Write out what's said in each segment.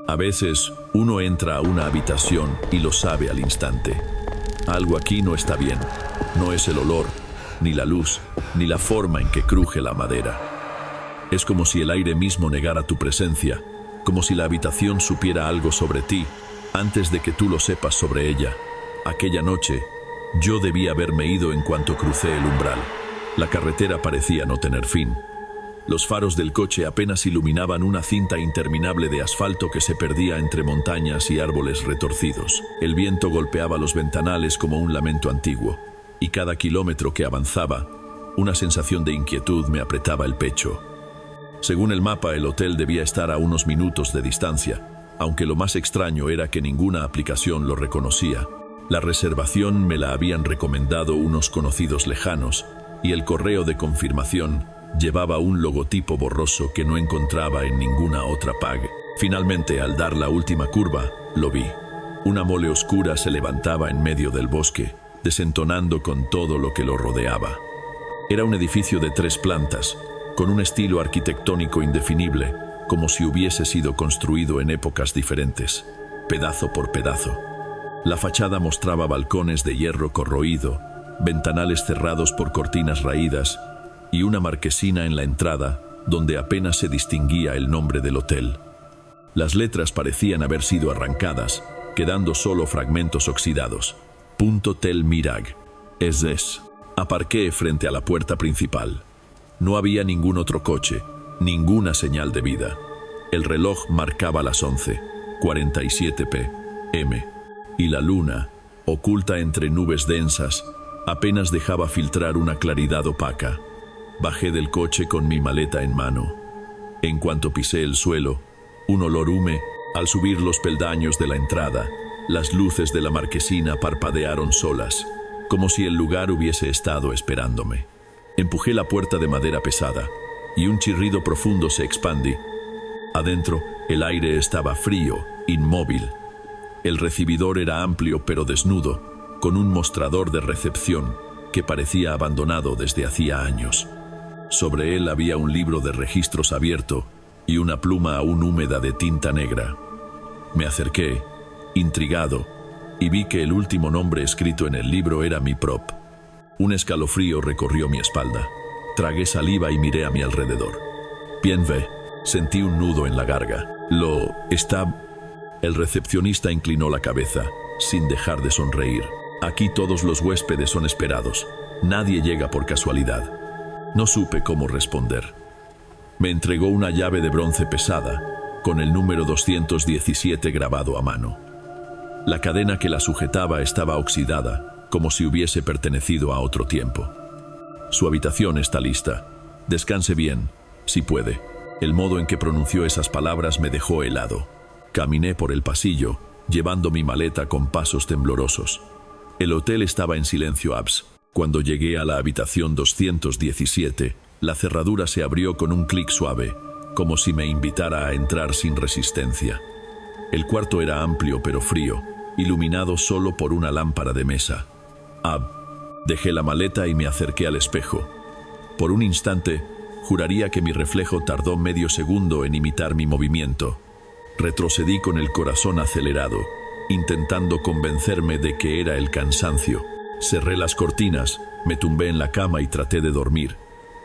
A veces, uno entra a una habitación y lo sabe al instante. Algo aquí no está bien. No es el olor, ni la luz, ni la forma en que cruje la madera. Es como si el aire mismo negara tu presencia, como si la habitación supiera algo sobre ti antes de que tú lo sepas sobre ella. Aquella noche, yo debía haberme ido en cuanto crucé el umbral. La carretera parecía no tener fin. Los faros del coche apenas iluminaban una cinta interminable de asfalto que se perdía entre montañas y árboles retorcidos. El viento golpeaba los ventanales como un lamento antiguo, y cada kilómetro que avanzaba, una sensación de inquietud me apretaba el pecho. Según el mapa, el hotel debía estar a unos minutos de distancia, aunque lo más extraño era que ninguna aplicación lo reconocía. La reservación me la habían recomendado unos conocidos lejanos, y el correo de confirmación llevaba un logotipo borroso que no encontraba en ninguna otra PAG. Finalmente, al dar la última curva, lo vi. Una mole oscura se levantaba en medio del bosque, desentonando con todo lo que lo rodeaba. Era un edificio de 3 plantas, con un estilo arquitectónico indefinible, como si hubiese sido construido en épocas diferentes, pedazo por pedazo. La fachada mostraba balcones de hierro corroído, ventanales cerrados por cortinas raídas y una marquesina en la entrada donde apenas se distinguía el nombre del hotel. Las letras parecían haber sido arrancadas, quedando solo fragmentos oxidados. Tel Mirag. Es. Aparqué frente a la puerta principal. No había ningún otro coche, ninguna señal de vida. El reloj marcaba las 11:47 p.m. y la luna, oculta entre nubes densas, apenas dejaba filtrar una claridad opaca. Bajé del coche con mi maleta en mano. En cuanto pisé el suelo, un olor húmedo. Al subir los peldaños de la entrada, las luces de la marquesina parpadearon solas, como si el lugar hubiese estado esperándome. Empujé la puerta de madera pesada, y un chirrido profundo se expandí. Adentro, el aire estaba frío, inmóvil. El recibidor era amplio pero desnudo, con un mostrador de recepción que parecía abandonado desde hacía años. Sobre él había un libro de registros abierto y una pluma aún húmeda de tinta negra. Me acerqué, intrigado, y vi que el último nombre escrito en el libro era mi prop. Un escalofrío recorrió mi espalda. Tragué saliva y miré a mi alrededor. Bienve, sentí un nudo en la garganta. El recepcionista inclinó la cabeza, sin dejar de sonreír. Aquí todos los huéspedes son esperados. Nadie llega por casualidad. No supe cómo responder. Me entregó una llave de bronce pesada, con el número 217 grabado a mano. La cadena que la sujetaba estaba oxidada, como si hubiese pertenecido a otro tiempo. Su habitación está lista. Descanse bien, si puede. El modo en que pronunció esas palabras me dejó helado. Caminé por el pasillo, llevando mi maleta con pasos temblorosos. El hotel estaba en silencio abs. Cuando llegué a la habitación 217, la cerradura se abrió con un clic suave, como si me invitara a entrar sin resistencia. El cuarto era amplio pero frío, iluminado solo por una lámpara de mesa. Dejé la maleta y me acerqué al espejo. Por un instante, juraría que mi reflejo tardó medio segundo en imitar mi movimiento. Retrocedí con el corazón acelerado, intentando convencerme de que era el cansancio. Cerré las cortinas, me tumbé en la cama y traté de dormir,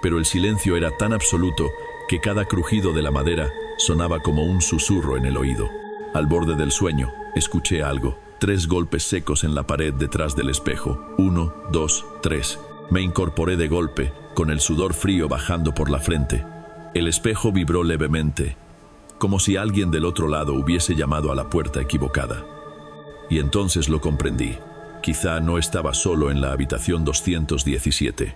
pero el silencio era tan absoluto que cada crujido de la madera sonaba como un susurro en el oído. Al borde del sueño, escuché algo. 3 golpes secos en la pared detrás del espejo. 1, 2, 3. Me incorporé de golpe, con el sudor frío bajando por la frente. El espejo vibró levemente, como si alguien del otro lado hubiese llamado a la puerta equivocada. Y entonces lo comprendí. Quizá no estaba solo en la habitación 217.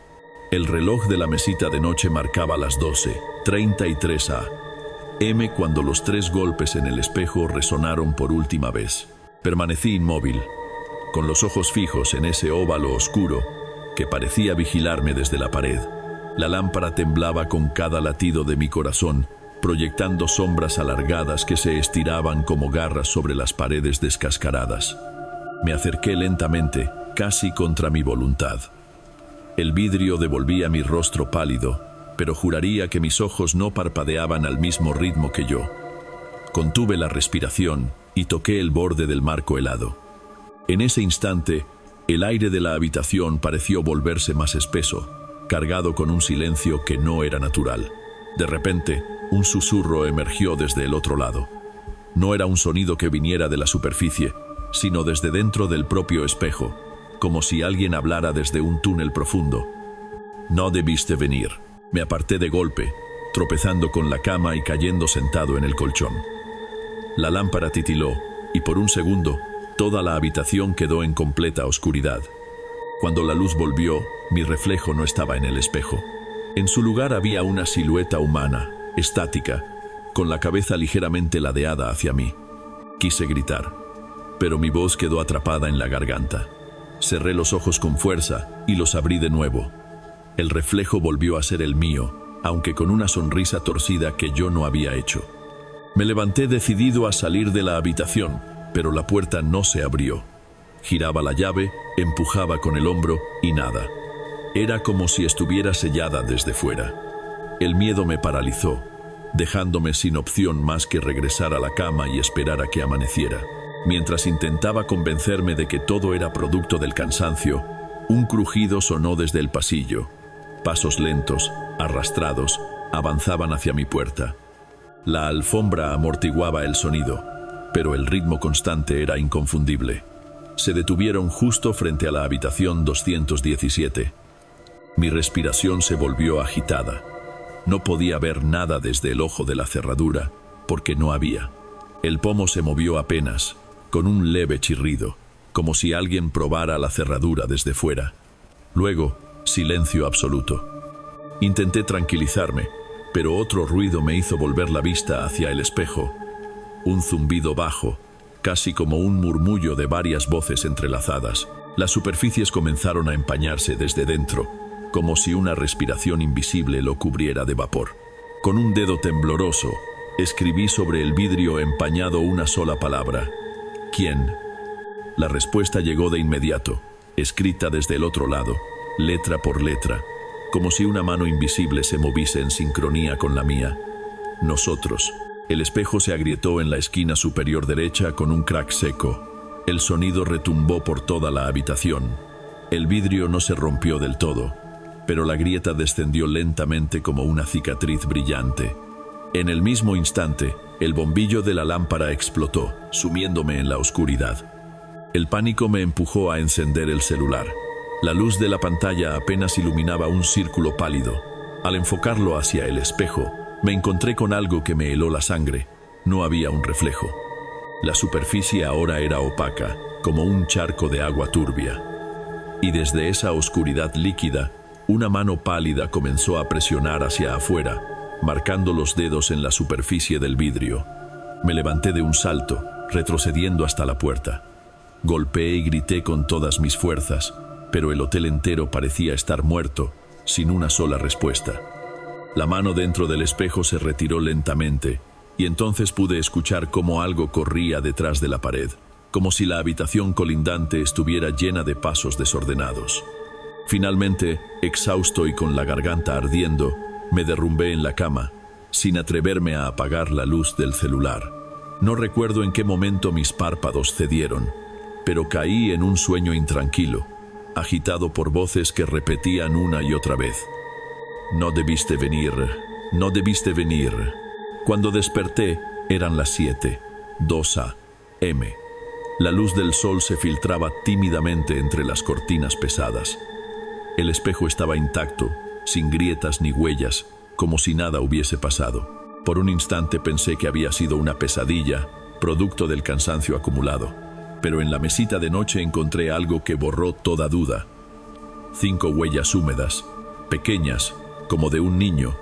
El reloj de la mesita de noche marcaba las 12:33 a.m. cuando los 3 golpes en el espejo resonaron por última vez. Permanecí inmóvil, con los ojos fijos en ese óvalo oscuro que parecía vigilarme desde la pared. La lámpara temblaba con cada latido de mi corazón, proyectando sombras alargadas que se estiraban como garras sobre las paredes descascaradas. Me acerqué lentamente, casi contra mi voluntad. El vidrio devolvía mi rostro pálido, pero juraría que mis ojos no parpadeaban al mismo ritmo que yo. Contuve la respiración y toqué el borde del marco helado. En ese instante, el aire de la habitación pareció volverse más espeso, cargado con un silencio que no era natural. De repente, un susurro emergió desde el otro lado. No era un sonido que viniera de la superficie, sino desde dentro del propio espejo, como si alguien hablara desde un túnel profundo. No debiste venir. Me aparté de golpe, tropezando con la cama y cayendo sentado en el colchón. La lámpara titiló, y por un segundo, toda la habitación quedó en completa oscuridad. Cuando la luz volvió, mi reflejo no estaba en el espejo. En su lugar había una silueta humana, estática, con la cabeza ligeramente ladeada hacia mí. Quise gritar, pero mi voz quedó atrapada en la garganta. Cerré los ojos con fuerza y los abrí de nuevo. El reflejo volvió a ser el mío, aunque con una sonrisa torcida que yo no había hecho. Me levanté decidido a salir de la habitación, pero la puerta no se abrió. Giraba la llave, empujaba con el hombro y nada. Era como si estuviera sellada desde fuera. El miedo me paralizó, dejándome sin opción más que regresar a la cama y esperar a que amaneciera. Mientras intentaba convencerme de que todo era producto del cansancio, un crujido sonó desde el pasillo. Pasos lentos, arrastrados, avanzaban hacia mi puerta. La alfombra amortiguaba el sonido, pero el ritmo constante era inconfundible. Se detuvieron justo frente a la habitación 217. Mi respiración se volvió agitada. No podía ver nada desde el ojo de la cerradura, porque no había. El pomo se movió apenas, con un leve chirrido, como si alguien probara la cerradura desde fuera. Luego, silencio absoluto. Intenté tranquilizarme, pero otro ruido me hizo volver la vista hacia el espejo. Un zumbido bajo, casi como un murmullo de varias voces entrelazadas. Las superficies comenzaron a empañarse desde dentro, como si una respiración invisible lo cubriera de vapor. Con un dedo tembloroso, escribí sobre el vidrio empañado una sola palabra: ¿quién? La respuesta llegó de inmediato, escrita desde el otro lado, letra por letra, como si una mano invisible se moviese en sincronía con la mía. Nosotros. El espejo se agrietó en la esquina superior derecha con un crack seco. El sonido retumbó por toda la habitación. El vidrio no se rompió del todo, pero la grieta descendió lentamente como una cicatriz brillante. En el mismo instante, el bombillo de la lámpara explotó, sumiéndome en la oscuridad. El pánico me empujó a encender el celular. La luz de la pantalla apenas iluminaba un círculo pálido. Al enfocarlo hacia el espejo, me encontré con algo que me heló la sangre. No había un reflejo. La superficie ahora era opaca, como un charco de agua turbia. Y desde esa oscuridad líquida, una mano pálida comenzó a presionar hacia afuera, marcando los dedos en la superficie del vidrio. Me levanté de un salto, retrocediendo hasta la puerta. Golpeé y grité con todas mis fuerzas, pero el hotel entero parecía estar muerto, sin una sola respuesta. La mano dentro del espejo se retiró lentamente, y entonces pude escuchar cómo algo corría detrás de la pared, como si la habitación colindante estuviera llena de pasos desordenados. Finalmente, exhausto y con la garganta ardiendo, me derrumbé en la cama, sin atreverme a apagar la luz del celular. No recuerdo en qué momento mis párpados cedieron, pero caí en un sueño intranquilo, agitado por voces que repetían una y otra vez: no debiste venir, no debiste venir. Cuando desperté, eran las 7:02 a.m. La luz del sol se filtraba tímidamente entre las cortinas pesadas. El espejo estaba intacto, sin grietas ni huellas, como si nada hubiese pasado. Por un instante pensé que había sido una pesadilla, producto del cansancio acumulado. Pero en la mesita de noche encontré algo que borró toda duda. 5 huellas húmedas, pequeñas, como de un niño,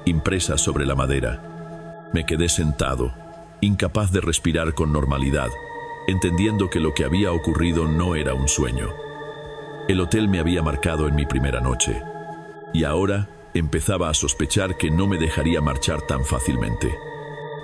impresas sobre la madera. Me quedé sentado, incapaz de respirar con normalidad, entendiendo que lo que había ocurrido no era un sueño. El hotel me había marcado en mi primera noche, y ahora empezaba a sospechar que no me dejaría marchar tan fácilmente.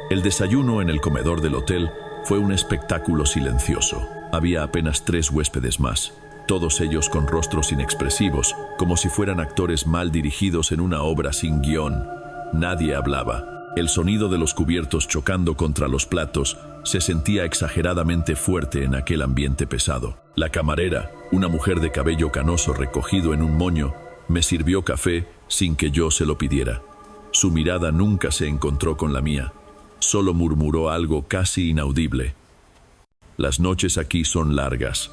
El desayuno en el comedor del hotel fue un espectáculo silencioso. Había apenas 3 huéspedes más, todos ellos con rostros inexpresivos, como si fueran actores mal dirigidos en una obra sin guión. Nadie hablaba. El sonido de los cubiertos chocando contra los platos se sentía exageradamente fuerte en aquel ambiente pesado. La camarera, una mujer de cabello canoso recogido en un moño, me sirvió café sin que yo se lo pidiera. Su mirada nunca se encontró con la mía. Solo murmuró algo casi inaudible. Las noches aquí son largas.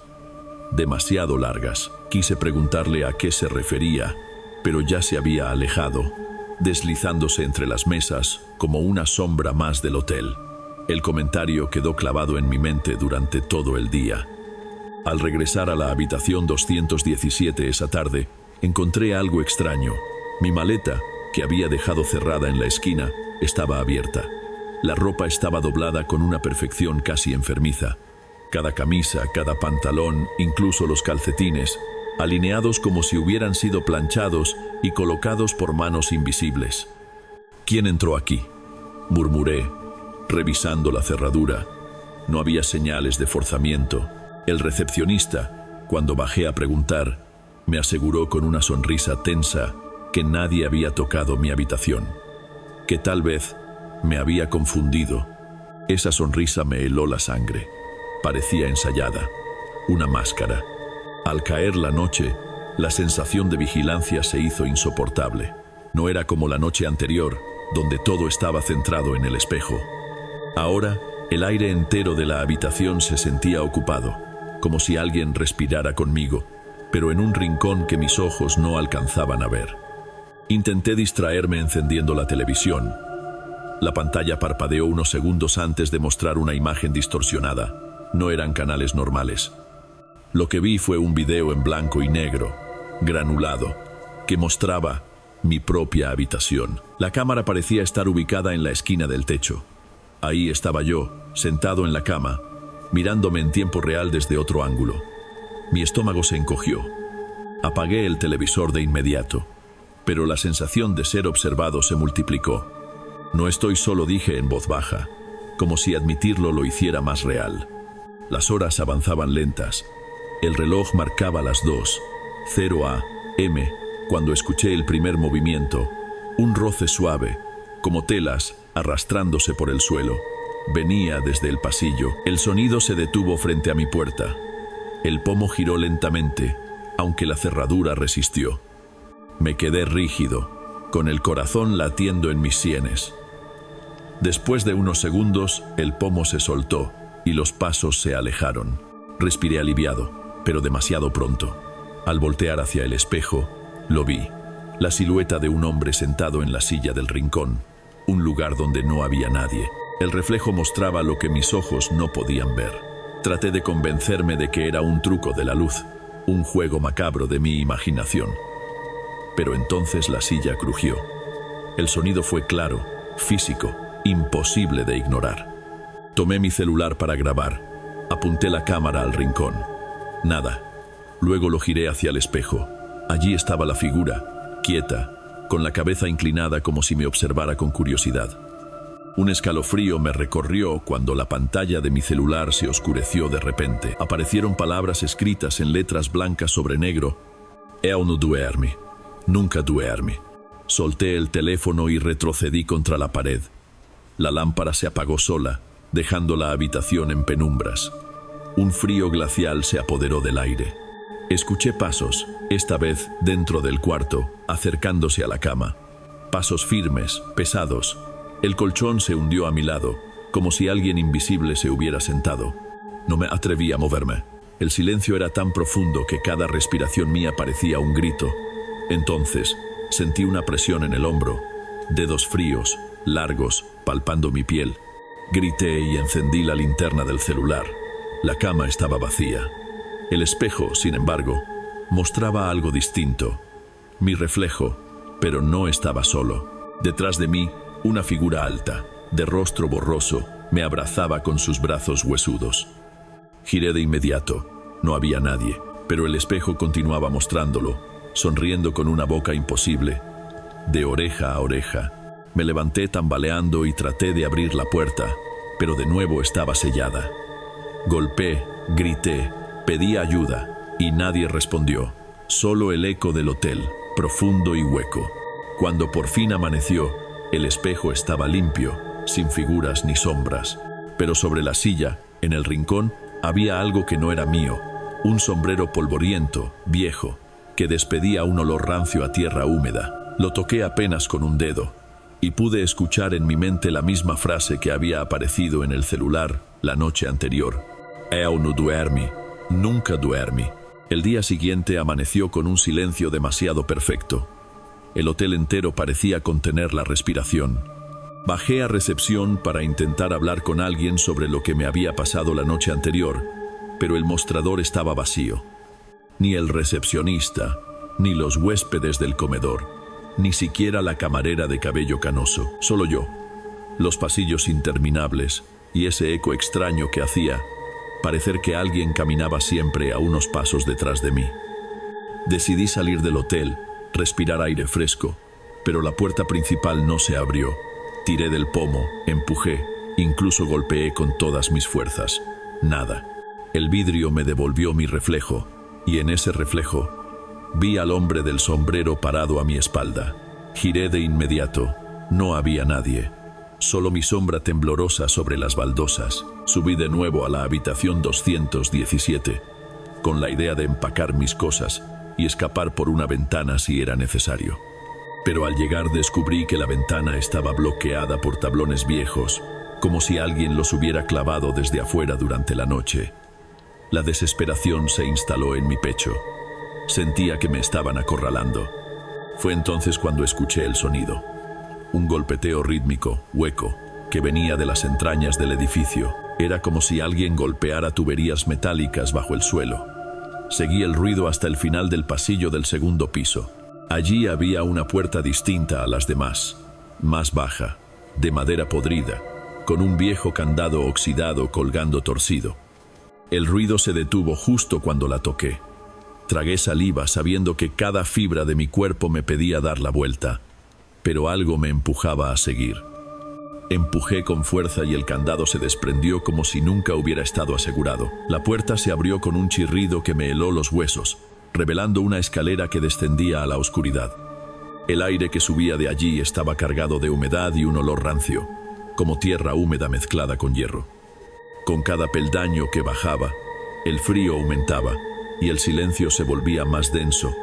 Demasiado largas. Quise preguntarle a qué se refería, pero ya se había alejado, deslizándose entre las mesas como una sombra más del hotel. El comentario quedó clavado en mi mente durante todo el día. Al regresar a la habitación 217 esa tarde, encontré algo extraño. Mi maleta, que había dejado cerrada en la esquina, estaba abierta. La ropa estaba doblada con una perfección casi enfermiza. Cada camisa, cada pantalón, incluso los calcetines, alineados como si hubieran sido planchados y colocados por manos invisibles. ¿Quién entró aquí?, murmuré, revisando la cerradura. No había señales de forzamiento. El recepcionista, cuando bajé a preguntar, me aseguró con una sonrisa tensa que nadie había tocado mi habitación, que tal vez me había confundido. Esa sonrisa me heló la sangre. Parecía ensayada, una máscara. Al caer la noche, la sensación de vigilancia se hizo insoportable. No era como la noche anterior, donde todo estaba centrado en el espejo. Ahora, el aire entero de la habitación se sentía ocupado, como si alguien respirara conmigo, pero en un rincón que mis ojos no alcanzaban a ver. Intenté distraerme encendiendo la televisión. La pantalla parpadeó unos segundos antes de mostrar una imagen distorsionada. No eran canales normales. Lo que vi fue un video en blanco y negro, granulado, que mostraba mi propia habitación. La cámara parecía estar ubicada en la esquina del techo. Ahí estaba yo, sentado en la cama, mirándome en tiempo real desde otro ángulo. Mi estómago se encogió. Apagué el televisor de inmediato, pero la sensación de ser observado se multiplicó. No estoy solo, dije en voz baja, como si admitirlo lo hiciera más real. Las horas avanzaban lentas. El reloj marcaba las 2:00 a.m. cuando escuché el primer movimiento, un roce suave, como telas arrastrándose por el suelo. Venía desde el pasillo. El sonido se detuvo frente a mi puerta. El pomo giró lentamente, aunque la cerradura resistió. Me quedé rígido, con el corazón latiendo en mis sienes. Después de unos segundos, el pomo se soltó y los pasos se alejaron. Respiré aliviado, pero demasiado pronto. Al voltear hacia el espejo, lo vi. La silueta de un hombre sentado en la silla del rincón, un lugar donde no había nadie. El reflejo mostraba lo que mis ojos no podían ver. Traté de convencerme de que era un truco de la luz, un juego macabro de mi imaginación. Pero entonces la silla crujió. El sonido fue claro, físico, imposible de ignorar. Tomé mi celular para grabar. Apunté la cámara al rincón. Nada. Luego lo giré hacia el espejo. Allí estaba la figura, quieta, con la cabeza inclinada como si me observara con curiosidad. Un escalofrío me recorrió cuando la pantalla de mi celular se oscureció de repente. Aparecieron palabras escritas en letras blancas sobre negro. Eu no duerme. Nunca duerme. Solté el teléfono y retrocedí contra la pared. La lámpara se apagó sola, dejando la habitación en penumbras. Un frío glacial se apoderó del aire. Escuché pasos, esta vez dentro del cuarto, acercándose a la cama. Pasos firmes, pesados. El colchón se hundió a mi lado, como si alguien invisible se hubiera sentado. No me atreví a moverme. El silencio era tan profundo que cada respiración mía parecía un grito. Entonces, sentí una presión en el hombro, dedos fríos, largos, palpando mi piel. Grité y encendí la linterna del celular. La cama estaba vacía. El espejo, sin embargo, mostraba algo distinto. Mi reflejo, pero no estaba solo. Detrás de mí, una figura alta, de rostro borroso, me abrazaba con sus brazos huesudos. Giré de inmediato. No había nadie, pero el espejo continuaba mostrándolo, sonriendo con una boca imposible, de oreja a oreja. Me levanté tambaleando y traté de abrir la puerta, pero de nuevo estaba sellada. Golpeé, grité, pedí ayuda, y nadie respondió. Solo el eco del hotel, profundo y hueco. Cuando por fin amaneció, El espejo estaba limpio, sin figuras ni sombras. Pero sobre la silla, en el rincón, había algo que no era mío. Un sombrero polvoriento, viejo, que despedía un olor rancio a tierra húmeda. Lo toqué apenas con un dedo, y pude escuchar en mi mente la misma frase que había aparecido en el celular la noche anterior. «Eu no duermi, nunca duermi». El día siguiente amaneció con un silencio demasiado perfecto. El hotel entero parecía contener la respiración. Bajé a recepción para intentar hablar con alguien sobre lo que me había pasado la noche anterior, pero el mostrador estaba vacío. Ni el recepcionista, ni los huéspedes del comedor, ni siquiera la camarera de cabello canoso, solo yo. Los pasillos interminables y ese eco extraño que hacía parecer que alguien caminaba siempre a unos pasos detrás de mí. Decidí salir del hotel, respirar aire fresco, pero la puerta principal no se abrió. Tiré del pomo, empujé, incluso golpeé con todas mis fuerzas. Nada. El vidrio me devolvió mi reflejo, y en ese reflejo vi al hombre del sombrero parado a mi espalda. Giré de inmediato. No había nadie. Solo mi sombra temblorosa sobre las baldosas. Subí de nuevo a la habitación 217, con la idea de empacar mis cosas y escapar por una ventana si era necesario. Pero al llegar descubrí que la ventana estaba bloqueada por tablones viejos, como si alguien los hubiera clavado desde afuera durante la noche. La desesperación se instaló en mi pecho. Sentía que me estaban acorralando. Fue entonces cuando escuché el sonido. Un golpeteo rítmico, hueco, que venía de las entrañas del edificio. Era como si alguien golpeara tuberías metálicas bajo el suelo. Seguí el ruido hasta el final del pasillo del segundo piso. Allí había una puerta distinta a las demás, más baja, de madera podrida, con un viejo candado oxidado colgando torcido. El ruido se detuvo justo cuando la toqué. Tragué saliva sabiendo que cada fibra de mi cuerpo me pedía dar la vuelta, pero algo me empujaba a seguir. Empujé con fuerza y el candado se desprendió como si nunca hubiera estado asegurado. La puerta se abrió con un chirrido que me heló los huesos, revelando una escalera que descendía a la oscuridad. El aire que subía de allí estaba cargado de humedad y un olor rancio, como tierra húmeda mezclada con hierro. Con cada peldaño que bajaba, el frío aumentaba y el silencio se volvía más denso,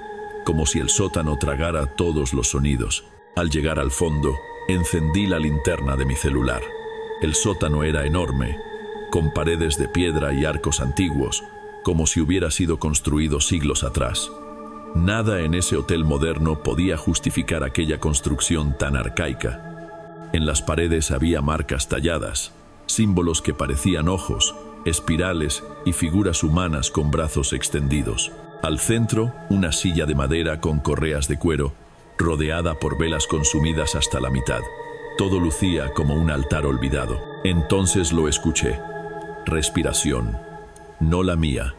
como si el sótano tragara todos los sonidos. Al llegar al fondo, encendí la linterna de mi celular. El sótano era enorme, con paredes de piedra y arcos antiguos, como si hubiera sido construido siglos atrás. Nada en ese hotel moderno podía justificar aquella construcción tan arcaica. En las paredes había marcas talladas, símbolos que parecían ojos, espirales y figuras humanas con brazos extendidos. Al centro, una silla de madera con correas de cuero, rodeada por velas consumidas hasta la mitad. Todo lucía como un altar olvidado. Entonces lo escuché. Respiración. No la mía.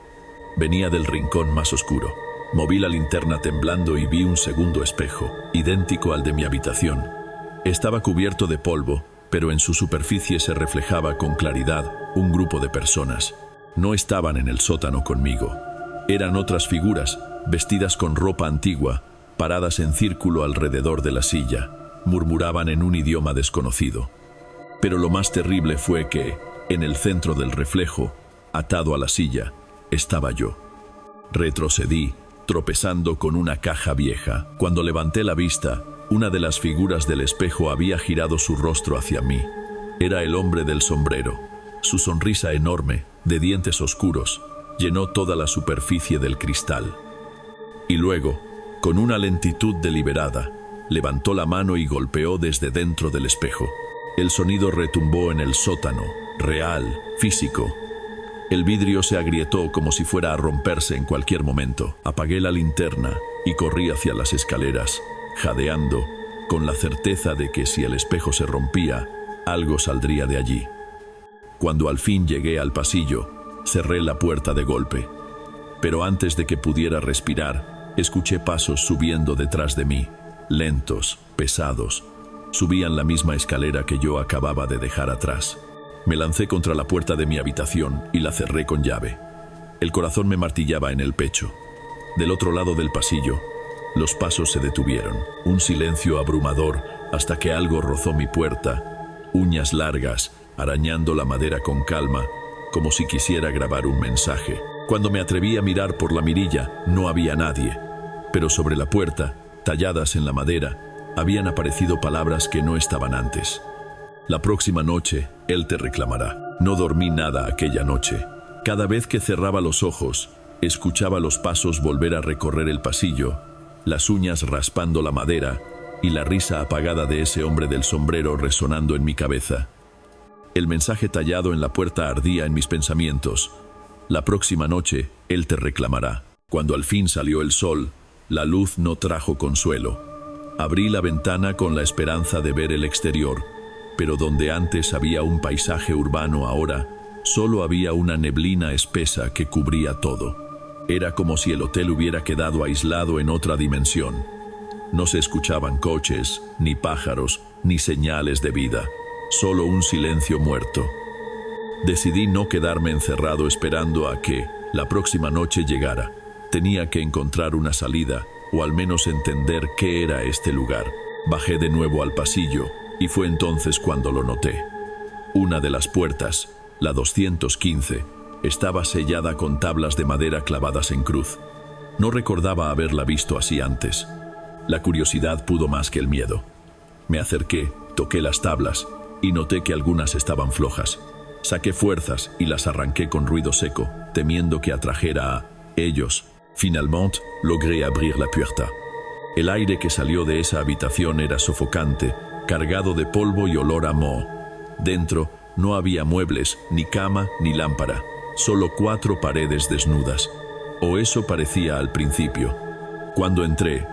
Venía del rincón más oscuro. Moví la linterna temblando y vi un segundo espejo, idéntico al de mi habitación. Estaba cubierto de polvo, pero en su superficie se reflejaba con claridad un grupo de personas. No estaban en el sótano conmigo. Eran otras figuras, vestidas con ropa antigua, paradas en círculo alrededor de la silla. Murmuraban en un idioma desconocido. Pero lo más terrible fue que, en el centro del reflejo, atado a la silla, estaba yo. Retrocedí, tropezando con una caja vieja. Cuando levanté la vista, una de las figuras del espejo había girado su rostro hacia mí. Era el hombre del sombrero. Su sonrisa enorme, de dientes oscuros, llenó toda la superficie del cristal. Y luego, con una lentitud deliberada, levantó la mano y golpeó desde dentro del espejo. El sonido retumbó en el sótano, real, físico. El vidrio se agrietó como si fuera a romperse en cualquier momento. Apagué la linterna y corrí hacia las escaleras, jadeando, con la certeza de que si el espejo se rompía, algo saldría de allí. Cuando al fin llegué al pasillo, cerré la puerta de golpe. Pero antes de que pudiera respirar, escuché pasos subiendo detrás de mí, lentos, pesados. Subían la misma escalera que yo acababa de dejar atrás. Me lancé contra la puerta de mi habitación y la cerré con llave. El corazón me martillaba en el pecho. Del otro lado del pasillo, los pasos se detuvieron. Un silencio abrumador hasta que algo rozó mi puerta, uñas largas, arañando la madera con calma, como si quisiera grabar un mensaje. Cuando me atreví a mirar por la mirilla, no había nadie, pero sobre la puerta, talladas en la madera, habían aparecido palabras que no estaban antes. La próxima noche, él te reclamará. No dormí nada aquella noche. Cada vez que cerraba los ojos, escuchaba los pasos volver a recorrer el pasillo, las uñas raspando la madera y la risa apagada de ese hombre del sombrero resonando en mi cabeza. El mensaje tallado en la puerta ardía en mis pensamientos. La próxima noche, él te reclamará. Cuando al fin salió el sol, la luz no trajo consuelo. Abrí la ventana con la esperanza de ver el exterior, pero donde antes había un paisaje urbano, ahora solo había una neblina espesa que cubría todo. Era como si el hotel hubiera quedado aislado en otra dimensión. No se escuchaban coches, ni pájaros, ni señales de vida, solo un silencio muerto. Decidí no quedarme encerrado esperando a que la próxima noche llegara. Tenía que encontrar una salida, o al menos entender qué era este lugar. Bajé de nuevo al pasillo, y fue entonces cuando lo noté. Una de las puertas, la 215, estaba sellada con tablas de madera clavadas en cruz. No recordaba haberla visto así antes. La curiosidad pudo más que el miedo. Me acerqué, toqué las tablas, y noté que algunas estaban flojas. Saqué fuerzas y las arranqué con ruido seco, temiendo que atrajera a ellos. Finalement, logré abrir la puerta. El aire que salió de esa habitación era sofocante, cargado de polvo y olor a moho. Dentro no había muebles, ni cama, ni lámpara, solo 4 paredes desnudas. O eso parecía al principio. Cuando entré,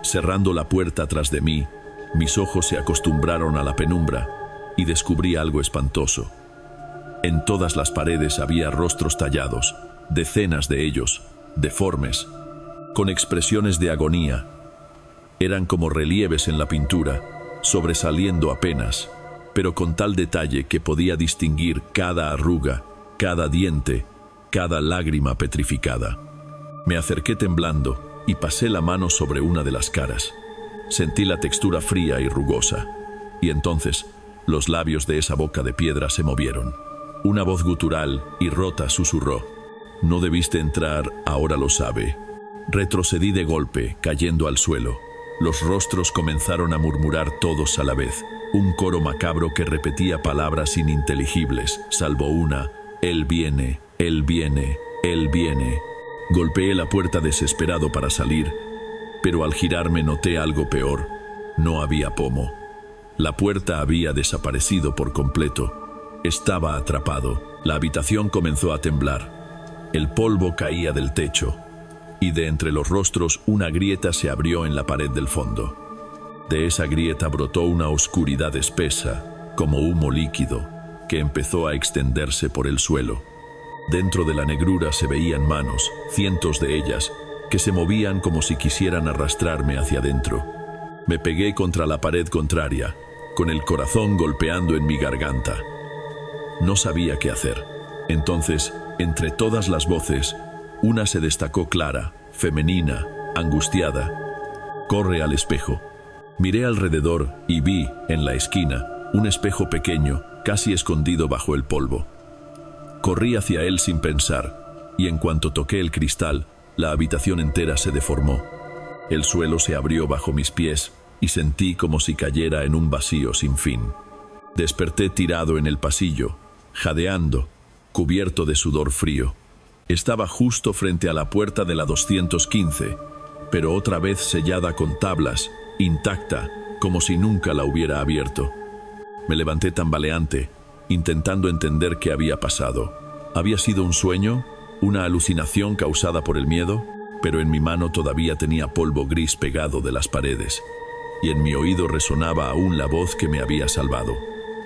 cerrando la puerta tras de mí, mis ojos se acostumbraron a la penumbra y descubrí algo espantoso. En todas las paredes había rostros tallados, decenas de ellos, deformes, con expresiones de agonía. Eran como relieves en la pintura, sobresaliendo apenas, pero con tal detalle que podía distinguir cada arruga, cada diente, cada lágrima petrificada. Me acerqué temblando y pasé la mano sobre una de las caras. Sentí la textura fría y rugosa, y entonces los labios de esa boca de piedra se movieron. Una voz gutural y rota susurró: «No debiste entrar, ahora lo sabe». Retrocedí de golpe, cayendo al suelo. Los rostros comenzaron a murmurar todos a la vez, un coro macabro que repetía palabras ininteligibles, salvo una: «Él viene, él viene, él viene». Golpeé la puerta desesperado para salir, pero al girarme noté algo peor. No había pomo. La puerta había desaparecido por completo. Estaba atrapado. La habitación comenzó a temblar. El polvo caía del techo, y de entre los rostros una grieta se abrió en la pared del fondo. De esa grieta brotó una oscuridad espesa, como humo líquido, que empezó a extenderse por el suelo. Dentro de la negrura se veían manos, cientos de ellas, que se movían como si quisieran arrastrarme hacia adentro. Me pegué contra la pared contraria, con el corazón golpeando en mi garganta. No sabía qué hacer. Entonces, entre todas las voces, una se destacó clara, femenina, angustiada. «Corre al espejo». Miré alrededor y vi, en la esquina, un espejo pequeño, casi escondido bajo el polvo. Corrí hacia él sin pensar, y en cuanto toqué el cristal, la habitación entera se deformó. El suelo se abrió bajo mis pies y sentí como si cayera en un vacío sin fin. Desperté tirado en el pasillo, jadeando, cubierto de sudor frío. Estaba justo frente a la puerta de la 215, pero otra vez sellada con tablas, intacta, como si nunca la hubiera abierto. Me levanté tambaleante, intentando entender qué había pasado. ¿Había sido un sueño? ¿Una alucinación causada por el miedo? Pero en mi mano todavía tenía polvo gris pegado de las paredes, y en mi oído resonaba aún la voz que me había salvado.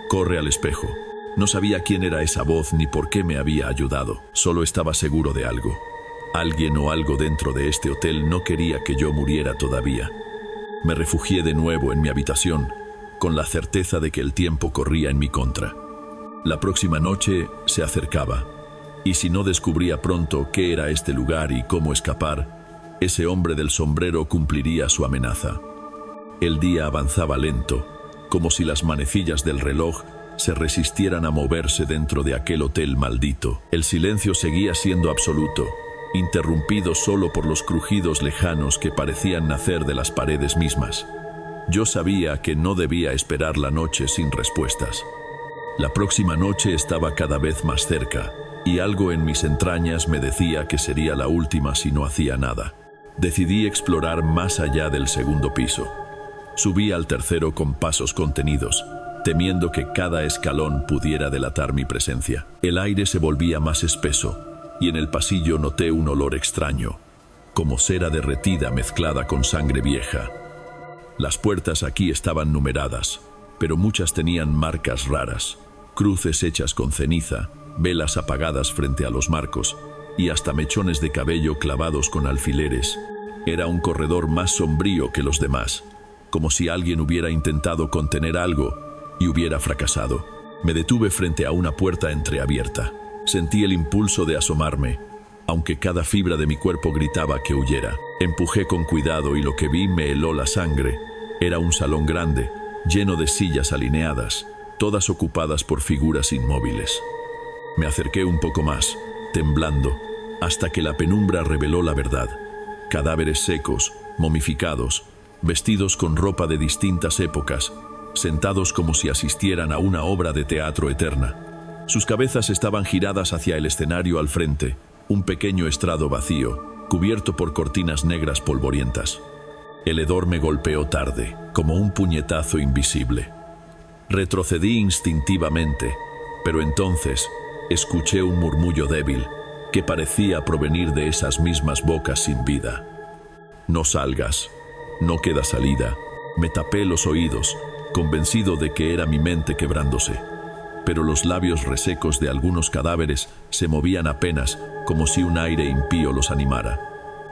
«Corre al espejo». No sabía quién era esa voz ni por qué me había ayudado. Solo estaba seguro de algo. Alguien o algo dentro de este hotel no quería que yo muriera todavía. Me refugié de nuevo en mi habitación, con la certeza de que el tiempo corría en mi contra. La próxima noche se acercaba, y si no descubría pronto qué era este lugar y cómo escapar, ese hombre del sombrero cumpliría su amenaza. El día avanzaba lento, como si las manecillas del reloj se resistieran a moverse dentro de aquel hotel maldito. El silencio seguía siendo absoluto, interrumpido solo por los crujidos lejanos que parecían nacer de las paredes mismas. Yo sabía que no debía esperar la noche sin respuestas. La próxima noche estaba cada vez más cerca, y algo en mis entrañas me decía que sería la última si no hacía nada. Decidí explorar más allá del segundo piso. Subí al tercero con pasos contenidos, temiendo que cada escalón pudiera delatar mi presencia. El aire se volvía más espeso, y en el pasillo noté un olor extraño, como cera derretida mezclada con sangre vieja. Las puertas aquí estaban numeradas, pero muchas tenían marcas raras, cruces hechas con ceniza, velas apagadas frente a los marcos, y hasta mechones de cabello clavados con alfileres. Era un corredor más sombrío que los demás, como si alguien hubiera intentado contener algo y hubiera fracasado. Me detuve frente a una puerta entreabierta. Sentí el impulso de asomarme, aunque cada fibra de mi cuerpo gritaba que huyera. Empujé con cuidado y lo que vi me heló la sangre. Era un salón grande, lleno de sillas alineadas, todas ocupadas por figuras inmóviles. Me acerqué un poco más, temblando, hasta que la penumbra reveló la verdad. Cadáveres secos, momificados, vestidos con ropa de distintas épocas, sentados como si asistieran a una obra de teatro eterna. Sus cabezas estaban giradas hacia el escenario al frente, un pequeño estrado vacío, cubierto por cortinas negras polvorientas. El hedor me golpeó tarde, como un puñetazo invisible. Retrocedí instintivamente, pero entonces escuché un murmullo débil que parecía provenir de esas mismas bocas sin vida. «No salgas, no queda salida». Me tapé los oídos, convencido de que era mi mente quebrándose. Pero los labios resecos de algunos cadáveres se movían apenas, como si un aire impío los animara.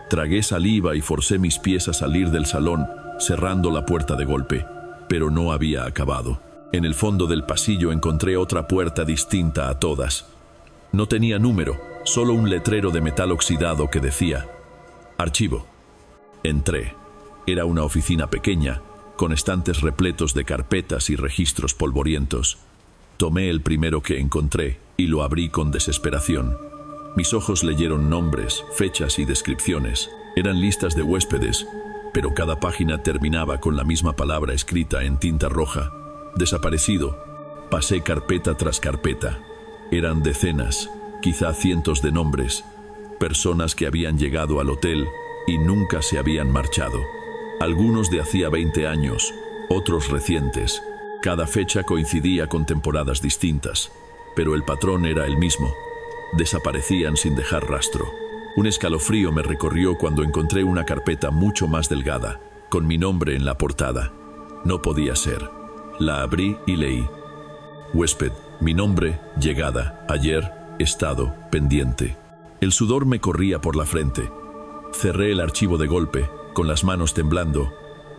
Tragué saliva y forcé mis pies a salir del salón, cerrando la puerta de golpe, pero no había acabado. En el fondo del pasillo encontré otra puerta distinta a todas. No tenía número, solo un letrero de metal oxidado que decía «Archivo». Entré. Era una oficina pequeña, con estantes repletos de carpetas y registros polvorientos. Tomé el primero que encontré y lo abrí con desesperación. Mis ojos leyeron nombres, fechas y descripciones. Eran listas de huéspedes, pero cada página terminaba con la misma palabra escrita en tinta roja: desaparecido. Pasé carpeta tras carpeta. Eran decenas, quizá cientos de nombres, personas que habían llegado al hotel y nunca se habían marchado. Algunos de hacía 20 años, otros recientes. Cada fecha coincidía con temporadas distintas, pero el patrón era el mismo. Desaparecían sin dejar rastro. Un escalofrío me recorrió cuando encontré una carpeta mucho más delgada, con mi nombre en la portada. No podía ser. La abrí y leí: huésped, mi nombre, llegada, ayer, estado, pendiente. El sudor me corría por la frente. Cerré el archivo de golpe, con las manos temblando.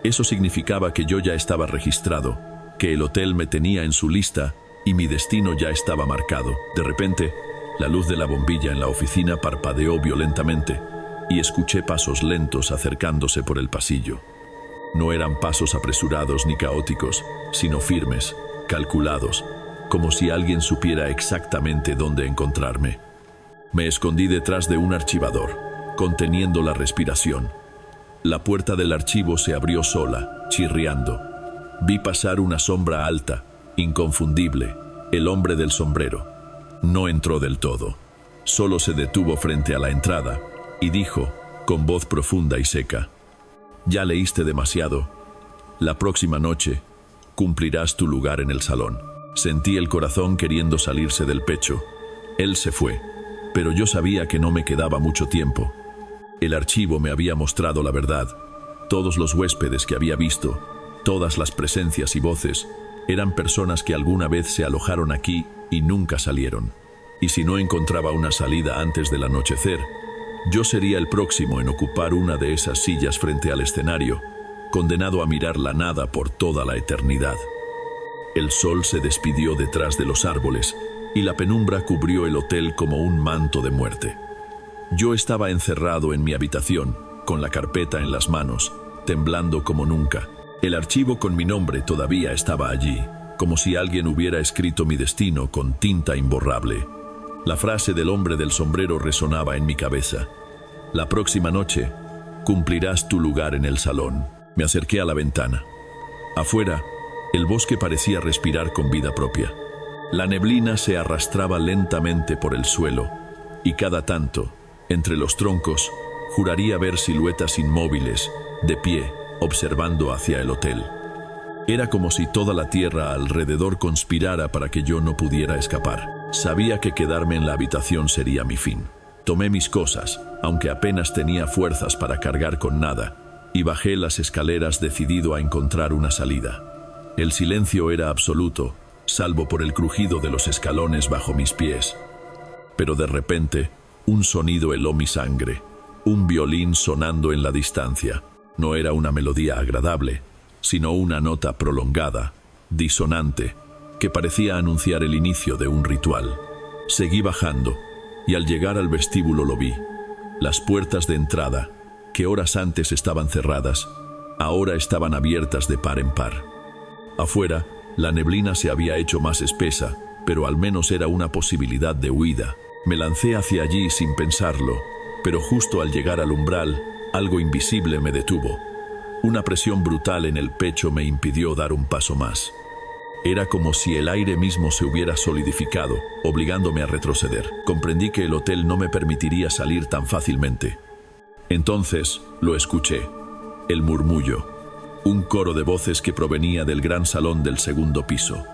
Eso significaba que yo ya estaba registrado, que el hotel me tenía en su lista y mi destino ya estaba marcado. De repente, la luz de la bombilla en la oficina parpadeó violentamente y escuché pasos lentos acercándose por el pasillo. No eran pasos apresurados ni caóticos, sino firmes, calculados, como si alguien supiera exactamente dónde encontrarme. Me escondí detrás de un archivador, conteniendo la respiración. La puerta del archivo se abrió sola, chirriando. Vi pasar una sombra alta, inconfundible, el hombre del sombrero. No entró del todo. Solo se detuvo frente a la entrada y dijo, con voz profunda y seca: «Ya leíste demasiado. La próxima noche cumplirás tu lugar en el salón». Sentí el corazón queriendo salirse del pecho. Él se fue, pero yo sabía que no me quedaba mucho tiempo. El archivo me había mostrado la verdad. Todos los huéspedes que había visto, todas las presencias y voces, eran personas que alguna vez se alojaron aquí y nunca salieron. Y si no encontraba una salida antes del anochecer, yo sería el próximo en ocupar una de esas sillas frente al escenario, condenado a mirar la nada por toda la eternidad. El sol se despidió detrás de los árboles y la penumbra cubrió el hotel como un manto de muerte. Yo estaba encerrado en mi habitación, con la carpeta en las manos, temblando como nunca. El archivo con mi nombre todavía estaba allí, como si alguien hubiera escrito mi destino con tinta imborrable. La frase del hombre del sombrero resonaba en mi cabeza. La próxima noche, cumplirás tu lugar en el salón. Me acerqué a la ventana. Afuera, el bosque parecía respirar con vida propia. La neblina se arrastraba lentamente por el suelo, y cada tanto, entre los troncos, juraría ver siluetas inmóviles, de pie, observando hacia el hotel. Era como si toda la tierra alrededor conspirara para que yo no pudiera escapar. Sabía que quedarme en la habitación sería mi fin. Tomé mis cosas, aunque apenas tenía fuerzas para cargar con nada, y bajé las escaleras decidido a encontrar una salida. El silencio era absoluto, salvo por el crujido de los escalones bajo mis pies. Pero de repente, un sonido heló mi sangre, un violín sonando en la distancia. No era una melodía agradable, sino una nota prolongada, disonante, que parecía anunciar el inicio de un ritual. Seguí bajando, y al llegar al vestíbulo lo vi. Las puertas de entrada, que horas antes estaban cerradas, ahora estaban abiertas de par en par. Afuera, la neblina se había hecho más espesa, pero al menos era una posibilidad de huida. Me lancé hacia allí sin pensarlo, pero justo al llegar al umbral, algo invisible me detuvo. Una presión brutal en el pecho me impidió dar un paso más. Era como si el aire mismo se hubiera solidificado, obligándome a retroceder. Comprendí que el hotel no me permitiría salir tan fácilmente. Entonces lo escuché, el murmullo, un coro de voces que provenía del gran salón del segundo piso.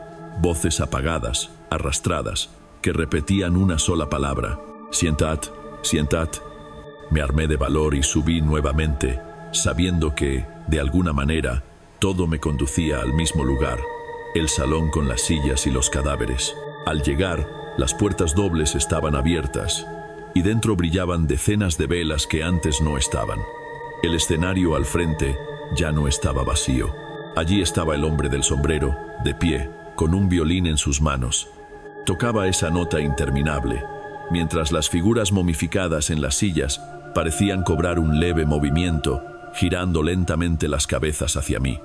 Voces apagadas, arrastradas, que repetían una sola palabra: sientad, sientad. Me armé de valor y subí nuevamente, sabiendo que, de alguna manera, todo me conducía al mismo lugar, el salón con las sillas y los cadáveres. Al llegar, las puertas dobles estaban abiertas, y dentro brillaban decenas de velas que antes no estaban. El escenario al frente ya no estaba vacío. Allí estaba el hombre del sombrero, de pie, con un violín en sus manos. Tocaba esa nota interminable, mientras las figuras momificadas en las sillas parecían cobrar un leve movimiento, girando lentamente las cabezas hacia mí.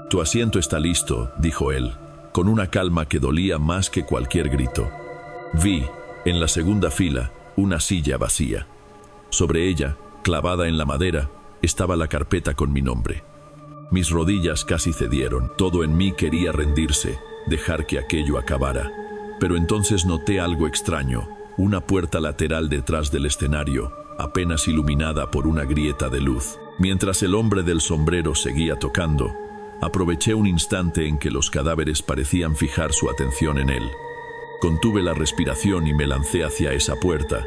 «Tu asiento está listo», dijo él, con una calma que dolía más que cualquier grito. Vi, en la segunda fila, una silla vacía. Sobre ella, clavada en la madera, estaba la carpeta con mi nombre. Mis rodillas casi cedieron, todo en mí quería rendirse, dejar que aquello acabara. Pero entonces noté algo extraño, una puerta lateral detrás del escenario, apenas iluminada por una grieta de luz. Mientras el hombre del sombrero seguía tocando, aproveché un instante en que los cadáveres parecían fijar su atención en él. Contuve la respiración y me lancé hacia esa puerta,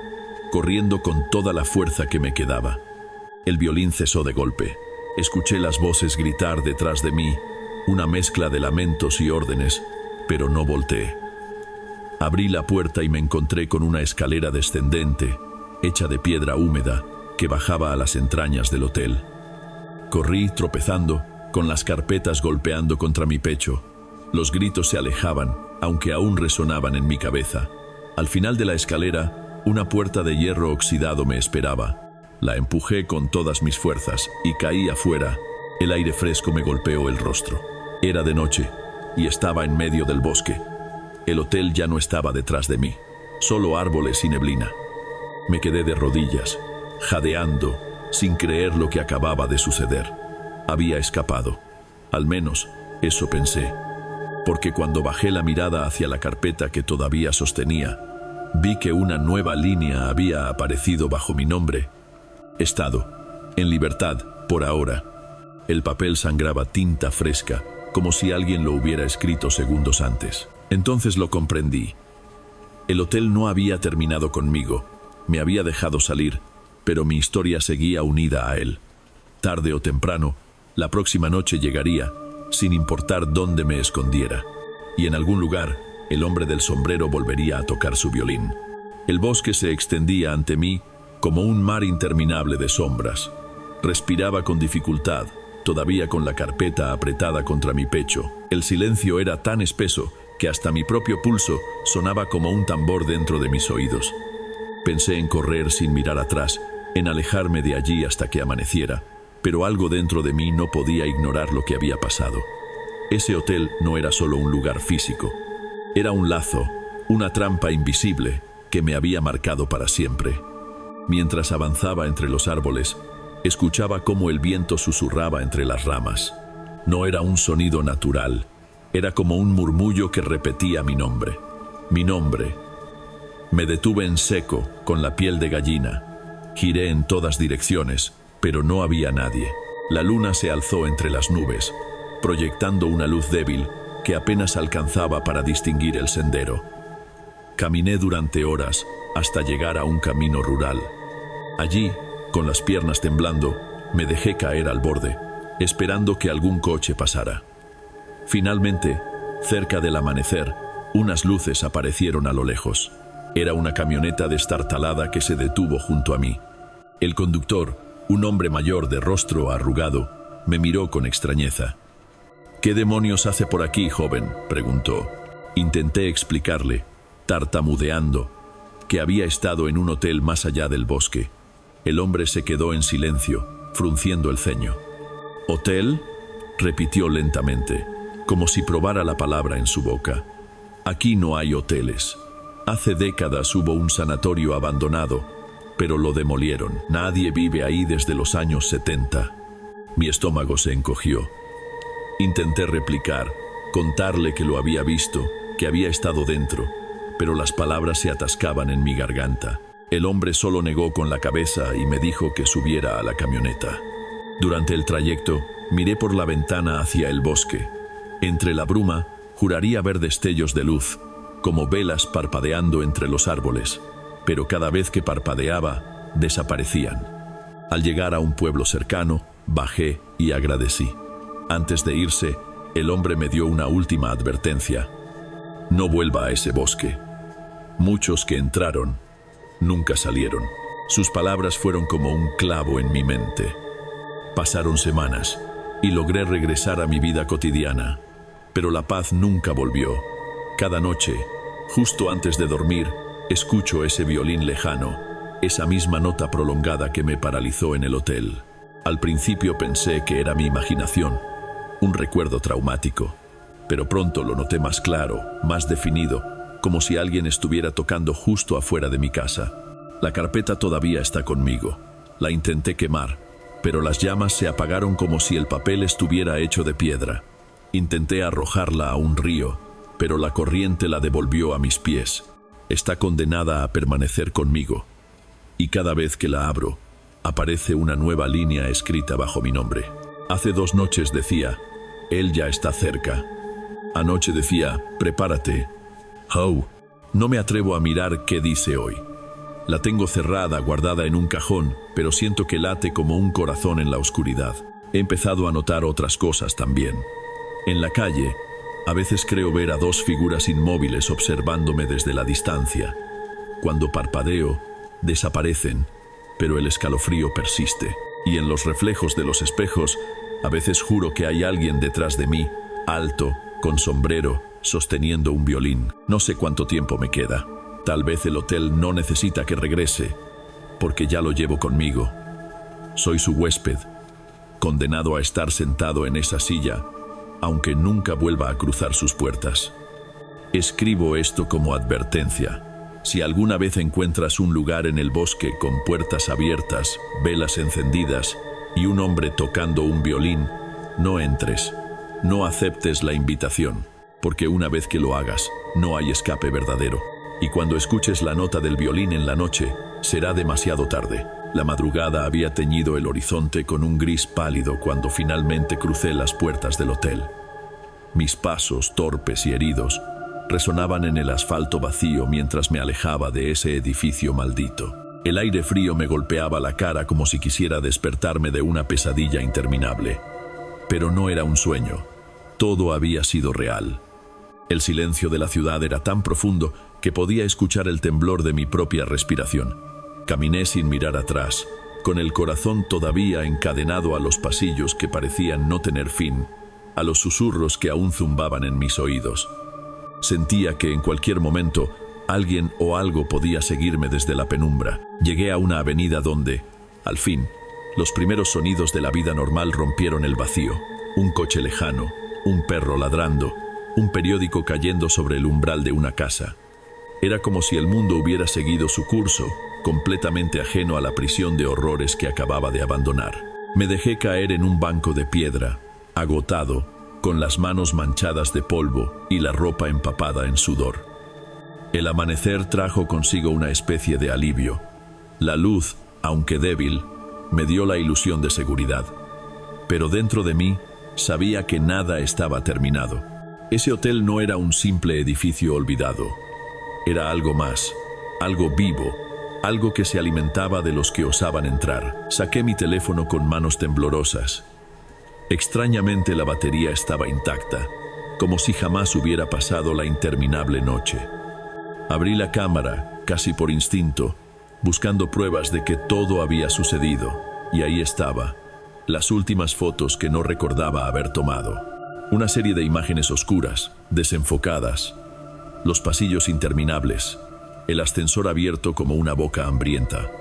corriendo con toda la fuerza que me quedaba. El violín cesó de golpe. Escuché las voces gritar detrás de mí, una mezcla de lamentos y órdenes, pero no volteé. Abrí la puerta y me encontré con una escalera descendente, hecha de piedra húmeda, que bajaba a las entrañas del hotel. Corrí tropezando, con las carpetas golpeando contra mi pecho. Los gritos se alejaban, aunque aún resonaban en mi cabeza. Al final de la escalera, una puerta de hierro oxidado me esperaba. La empujé con todas mis fuerzas y caí afuera. El aire fresco me golpeó el rostro. Era de noche y estaba en medio del bosque. El hotel ya no estaba detrás de mí, solo árboles y neblina. Me quedé de rodillas, jadeando, sin creer lo que acababa de suceder. Había escapado. Al menos, eso pensé. Porque cuando bajé la mirada hacia la carpeta que todavía sostenía, vi que una nueva línea había aparecido bajo mi nombre. Estado, en libertad, por ahora. El papel sangraba tinta fresca, como si alguien lo hubiera escrito segundos antes. Entonces lo comprendí. El hotel no había terminado conmigo. Me había dejado salir, pero mi historia seguía unida a él. Tarde o temprano, la próxima noche llegaría, sin importar dónde me escondiera. Y en algún lugar, el hombre del sombrero volvería a tocar su violín. El bosque se extendía ante mí como un mar interminable de sombras. Respiraba con dificultad, todavía con la carpeta apretada contra mi pecho. El silencio era tan espeso que hasta mi propio pulso sonaba como un tambor dentro de mis oídos. Pensé en correr sin mirar atrás, en alejarme de allí hasta que amaneciera, pero algo dentro de mí no podía ignorar lo que había pasado. Ese hotel no era solo un lugar físico, era un lazo, una trampa invisible que me había marcado para siempre. Mientras avanzaba entre los árboles, escuchaba cómo el viento susurraba entre las ramas. No era un sonido natural, era como un murmullo que repetía mi nombre. Mi nombre. Me detuve en seco, con la piel de gallina. Giré en todas direcciones, pero no había nadie. La luna se alzó entre las nubes, proyectando una luz débil que apenas alcanzaba para distinguir el sendero. Caminé durante horas hasta llegar a un camino rural. Allí, con las piernas temblando, me dejé caer al borde, esperando que algún coche pasara. Finalmente, cerca del amanecer, unas luces aparecieron a lo lejos. Era una camioneta destartalada que se detuvo junto a mí. El conductor, un hombre mayor de rostro arrugado, me miró con extrañeza. «¿Qué demonios hace por aquí, joven?», preguntó. Intenté explicarle, tartamudeando, que había estado en un hotel más allá del bosque. El hombre se quedó en silencio, frunciendo el ceño. «¿Hotel?», repitió lentamente, como si probara la palabra en su boca. «Aquí no hay hoteles. Hace décadas hubo un sanatorio abandonado, pero lo demolieron. Nadie vive ahí desde los años 70. Mi estómago se encogió. Intenté replicar, contarle que lo había visto, que había estado dentro, pero las palabras se atascaban en mi garganta. El hombre solo negó con la cabeza y me dijo que subiera a la camioneta. Durante el trayecto, miré por la ventana hacia el bosque. Entre la bruma, juraría ver destellos de luz, como velas parpadeando entre los árboles, pero cada vez que parpadeaba, desaparecían. Al llegar a un pueblo cercano, bajé y agradecí. Antes de irse, el hombre me dio una última advertencia. No vuelva a ese bosque. Muchos que entraron, nunca salieron. Sus palabras fueron como un clavo en mi mente. Pasaron semanas y logré regresar a mi vida cotidiana, pero la paz nunca volvió. Cada noche, justo antes de dormir, escucho ese violín lejano, esa misma nota prolongada que me paralizó en el hotel. Al principio pensé que era mi imaginación, un recuerdo traumático, pero pronto lo noté más claro, más definido, como si alguien estuviera tocando justo afuera de mi casa. La carpeta todavía está conmigo. La intenté quemar, pero las llamas se apagaron como si el papel estuviera hecho de piedra. Intenté arrojarla a un río, pero la corriente la devolvió a mis pies. Está condenada a permanecer conmigo, y cada vez que la abro, aparece una nueva línea escrita bajo mi nombre. Hace 2 noches decía, él ya está cerca. Anoche decía, prepárate. Oh, no me atrevo a mirar qué dice hoy. La tengo cerrada, guardada en un cajón, pero siento que late como un corazón en la oscuridad. He empezado a notar otras cosas también. En la calle, a veces creo ver a 2 figuras inmóviles observándome desde la distancia. Cuando parpadeo, desaparecen, pero el escalofrío persiste. Y en los reflejos de los espejos, a veces juro que hay alguien detrás de mí, alto, con sombrero, sosteniendo un violín. No sé cuánto tiempo me queda. Tal vez el hotel no necesita que regrese, porque ya lo llevo conmigo. Soy su huésped, condenado a estar sentado en esa silla, aunque nunca vuelva a cruzar sus puertas. Escribo esto como advertencia. Si alguna vez encuentras un lugar en el bosque con puertas abiertas, velas encendidas y un hombre tocando un violín, no entres. No aceptes la invitación, porque una vez que lo hagas, no hay escape verdadero. Y cuando escuches la nota del violín en la noche, será demasiado tarde. La madrugada había teñido el horizonte con un gris pálido cuando finalmente crucé las puertas del hotel. Mis pasos, torpes y heridos, resonaban en el asfalto vacío mientras me alejaba de ese edificio maldito. El aire frío me golpeaba la cara como si quisiera despertarme de una pesadilla interminable. Pero no era un sueño. Todo había sido real. El silencio de la ciudad era tan profundo que podía escuchar el temblor de mi propia respiración. Caminé sin mirar atrás, con el corazón todavía encadenado a los pasillos que parecían no tener fin, a los susurros que aún zumbaban en mis oídos. Sentía que en cualquier momento alguien o algo podía seguirme desde la penumbra. Llegué a una avenida donde, al fin, Los primeros sonidos de la vida normal rompieron el vacío. Un coche lejano, un perro ladrando, un periódico cayendo sobre el umbral de una casa. Era como si el mundo hubiera seguido su curso, completamente ajeno a la prisión de horrores que acababa de abandonar. Me dejé caer en un banco de piedra, agotado, con las manos manchadas de polvo y la ropa empapada en sudor. El amanecer trajo consigo una especie de alivio. La luz, aunque débil, me dio la ilusión de seguridad. Pero dentro de mí, sabía que nada estaba terminado. Ese hotel no era un simple edificio olvidado. Era algo más, algo vivo, algo que se alimentaba de los que osaban entrar. Saqué mi teléfono con manos temblorosas. Extrañamente la batería estaba intacta, como si jamás hubiera pasado la interminable noche. Abrí la cámara, casi por instinto, buscando pruebas de que todo había sucedido, y ahí estaba, las últimas fotos que no recordaba haber tomado. Una serie de imágenes oscuras, desenfocadas, los pasillos interminables, el ascensor abierto como una boca hambrienta,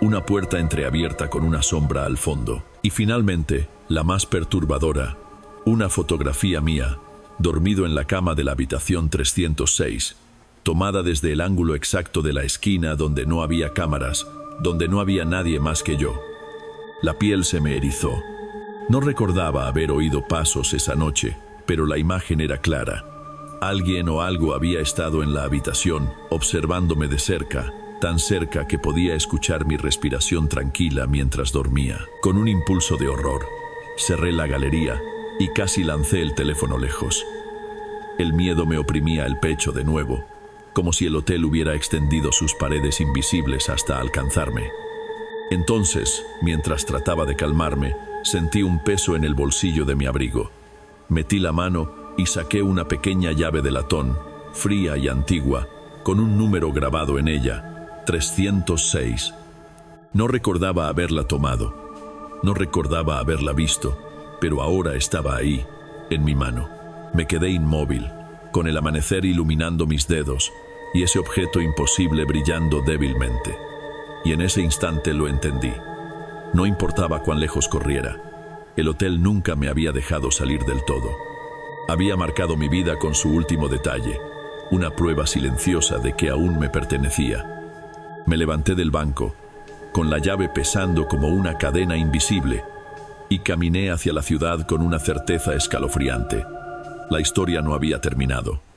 una puerta entreabierta con una sombra al fondo, y finalmente, la más perturbadora, una fotografía mía, dormido en la cama de la habitación 306, tomada desde el ángulo exacto de la esquina donde no había cámaras, donde no había nadie más que yo. La piel se me erizó. No recordaba haber oído pasos esa noche, pero la imagen era clara. Alguien o algo había estado en la habitación, observándome de cerca, tan cerca que podía escuchar mi respiración tranquila mientras dormía. Con un impulso de horror, cerré la galería y casi lancé el teléfono lejos. El miedo me oprimía el pecho de nuevo, como si el hotel hubiera extendido sus paredes invisibles hasta alcanzarme. Entonces, mientras trataba de calmarme, sentí un peso en el bolsillo de mi abrigo. Metí la mano y saqué una pequeña llave de latón, fría y antigua, con un número grabado en ella, 306. No recordaba haberla tomado, no recordaba haberla visto, pero ahora estaba ahí, en mi mano. Me quedé inmóvil, con el amanecer iluminando mis dedos, y ese objeto imposible brillando débilmente. Y en ese instante lo entendí. No importaba cuán lejos corriera, el hotel nunca me había dejado salir del todo. Había marcado mi vida con su último detalle, una prueba silenciosa de que aún me pertenecía. Me levanté del banco, con la llave pesando como una cadena invisible, y caminé hacia la ciudad con una certeza escalofriante. La historia no había terminado.